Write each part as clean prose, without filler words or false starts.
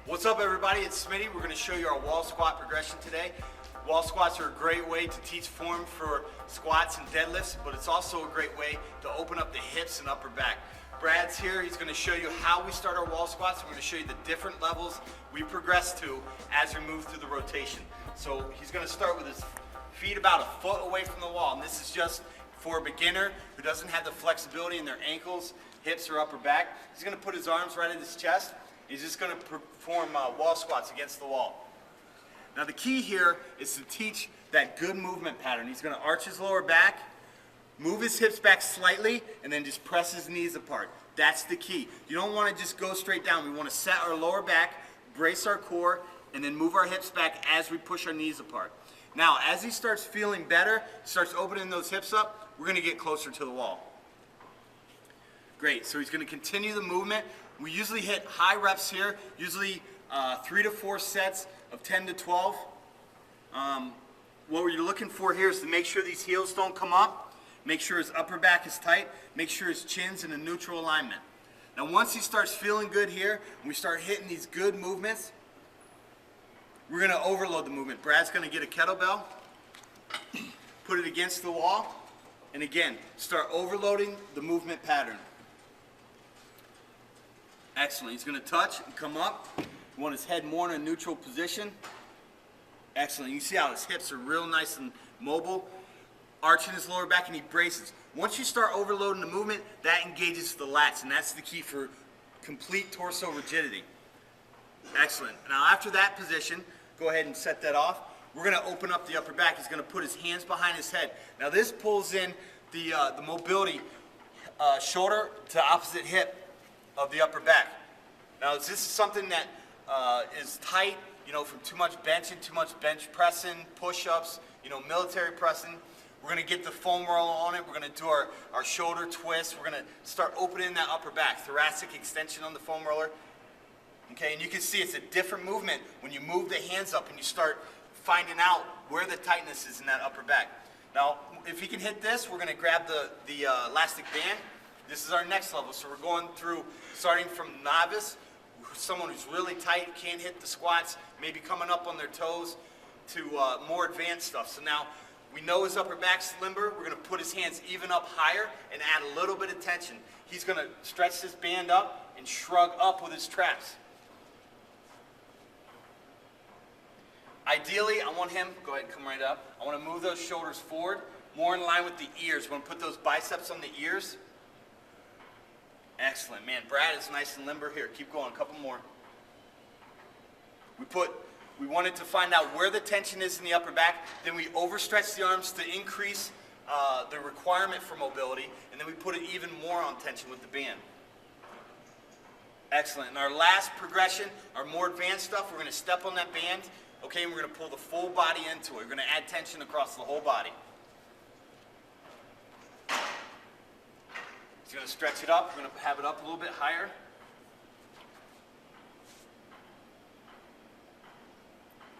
What's up, everybody? It's Smitty. We're going to show you our wall squat progression today. Wall squats are a great way to teach form for squats and deadlifts, but it's also a great way to open up the hips and upper back. Brad's here. He's going to show you how we start our wall squats. We're going to show you the different levels we progress to as we move through the rotation. So he's going to start with his feet about a foot away from the wall, and this is just for a beginner who doesn't have the flexibility in their ankles, hips, or upper back. He's going to put his arms right at his chest. He's just going to perform wall squats against the wall. Now the key here is to teach that good movement pattern. He's going to arch his lower back, move his hips back slightly, and then just press his knees apart. That's the key. You don't want to just go straight down. We want to set our lower back, brace our core, and then move our hips back as we push our knees apart. Now, as he starts feeling better, starts opening those hips up, we're going to get closer to the wall. Great, so he's going to continue the movement. We usually hit high reps here, usually 3 to 4 sets of 10 to 12. What you're looking for here is to make sure these heels don't come up, make sure his upper back is tight, make sure his chin's in a neutral alignment. Now once he starts feeling good here, and we start hitting these good movements, we're going to overload the movement. Brad's going to get a kettlebell, put it against the wall, and again, start overloading the movement pattern. Excellent. He's going to touch and come up. You want his head more in a neutral position. Excellent. You can see how his hips are real nice and mobile. Arching his lower back, and he braces. Once you start overloading the movement, that engages the lats, and that's the key for complete torso rigidity. Excellent. Now after that position, go ahead and set that off. We're going to open up the upper back. He's going to put his hands behind his head. Now this pulls in the mobility shoulder to opposite hip of the upper back. Now this is something that is tight, from too much benching, too much bench pressing, push-ups, military pressing. We're going to get the foam roll on it. We're going to do our shoulder twist. We're going to start opening that upper back, thoracic extension on the foam roller. Okay, and you can see it's a different movement when you move the hands up and you start finding out where the tightness is in that upper back. Now, if he can hit this, we're going to grab the elastic band. This is our next level, so we're going through, starting from novice, someone who's really tight, can't hit the squats, maybe coming up on their toes, to more advanced stuff. So now, we know his upper back's limber. We're going to put his hands even up higher and add a little bit of tension. He's going to stretch this band up and shrug up with his traps. Ideally, I want him, go ahead and come right up. I want to move those shoulders forward, more in line with the ears. We're going to put those biceps on the ears. Excellent, man. Brad is nice and limber here. Keep going, a couple more. We wanted to find out where the tension is in the upper back. Then we overstretch the arms to increase the requirement for mobility, and then we put it even more on tension with the band. Excellent. And our last progression, our more advanced stuff, we're going to step on that band, okay, and we're going to pull the full body into it. We're going to add tension across the whole body. He's going to stretch it up. We're going to have it up a little bit higher.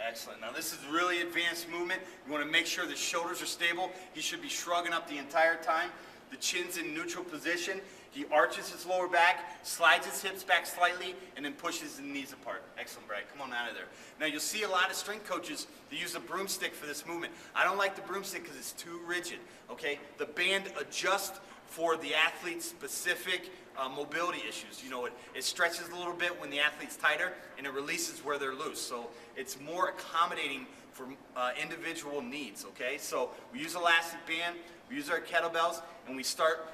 Excellent. Now this is really advanced movement. You want to make sure the shoulders are stable. He should be shrugging up the entire time. The chin's in neutral position. He arches his lower back, slides his hips back slightly, and then pushes the knees apart. Excellent, Brad. Come on out of there. Now you'll see a lot of strength coaches that use a broomstick for this movement. I don't like the broomstick because it's too rigid. Okay? The band adjusts for the athlete's specific mobility issues. It stretches a little bit when the athlete's tighter, and it releases where they're loose. So it's more accommodating for individual needs, okay? So we use elastic band, we use our kettlebells, and we start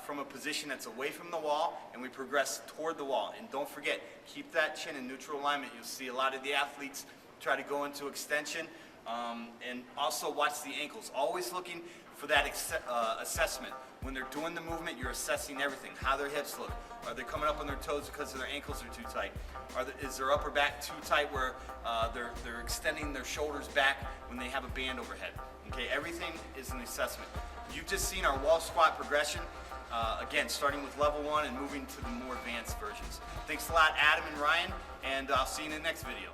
from a position that's away from the wall, and we progress toward the wall. And don't forget, keep that chin in neutral alignment. You'll see a lot of the athletes try to go into extension, and also watch the ankles. Always looking for that assessment. When they're doing the movement, you're assessing everything. How their hips look. Are they coming up on their toes because their ankles are too tight? Is their upper back too tight where they're extending their shoulders back when they have a band overhead? Okay, everything is an assessment. You've just seen our wall squat progression. Again, starting with level 1 and moving to the more advanced versions. Thanks a lot, Adam and Ryan, and I'll see you in the next video.